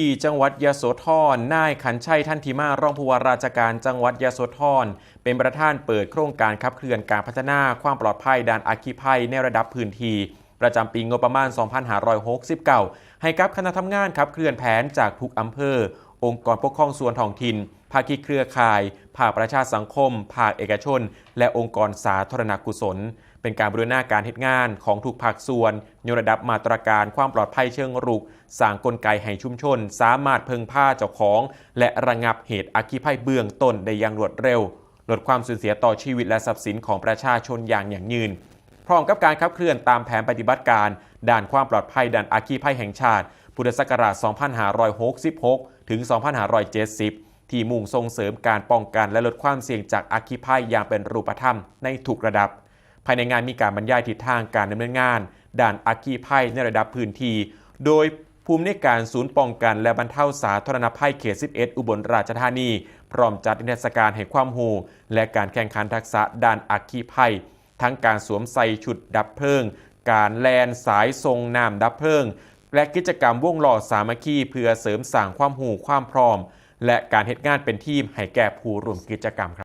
ที่จังหวัดยโสธรนายขันชัยทันทิมารองผู้ว่าราชการจังหวัดยโสธรเป็นประธานเปิดโครงการขับเคลื่อนการพัฒนาความปลอดภัยด้านอัคคีภัยในระดับพื้นที่ประจำปีงบประมาณ 2569 ให้กับคณะทำงานขับเคลื่อนแผนจากทุกอำเภอองค์กรปกครองส่วนท้องถิ่นภาคีเครือข่ายภาคประชาสังคมภาคเอกชนและองค์กรสาธารณกุศลเป็นการบูรณาการเหตุงานของทุกภาคส่วนยกระดับมาตรการความปลอดภัยเชิงรุกสร้างกลไกให้ชุมชนสามารถพึ่งพาเจ้าของและระงับเหตุอัคคีภัยเบื้องต้นได้อย่างรวดเร็วลดความสูญเสียต่อชีวิตและทรัพย์สินของประชาชนอย่างยั่งยืนพร้อมกับการขับเคลื่อนตามแผนปฏิบัติการด้านความปลอดภัยด้านอัคคีภัยแห่งชาติพุทธศักราช 2566 ถึง 2570 ที่มุ่งส่งเสริมการป้องกันและลดความเสี่ยงจากอัคคีภัยอย่างเป็นรูปธรรมในทุกระดับภายในงานมีการบรรยายทิศทางการดำเนินงานด้านอัคคีภัยในระดับพื้นที่โดยภูมิในการศูนย์ป้องกันและบรรเทาสาธารณภัยเขต 11 อุบลราชธานีพร้อมจัดนิทรรศการให้ความรู้และการแข่งขันทักษะด้านอัคคีภัยทั้งการสวมใส่ชุดดับเพลิงการแลนสายทรงน้ำดับเพลิงและกิจกรรมวงล้อสามัคคีเพื่อเสริมสร้างความรู้ความพร้อมและการเฮ็ดงานเป็นทีมให้แก่ผู้ร่วมกิจกรรมครับ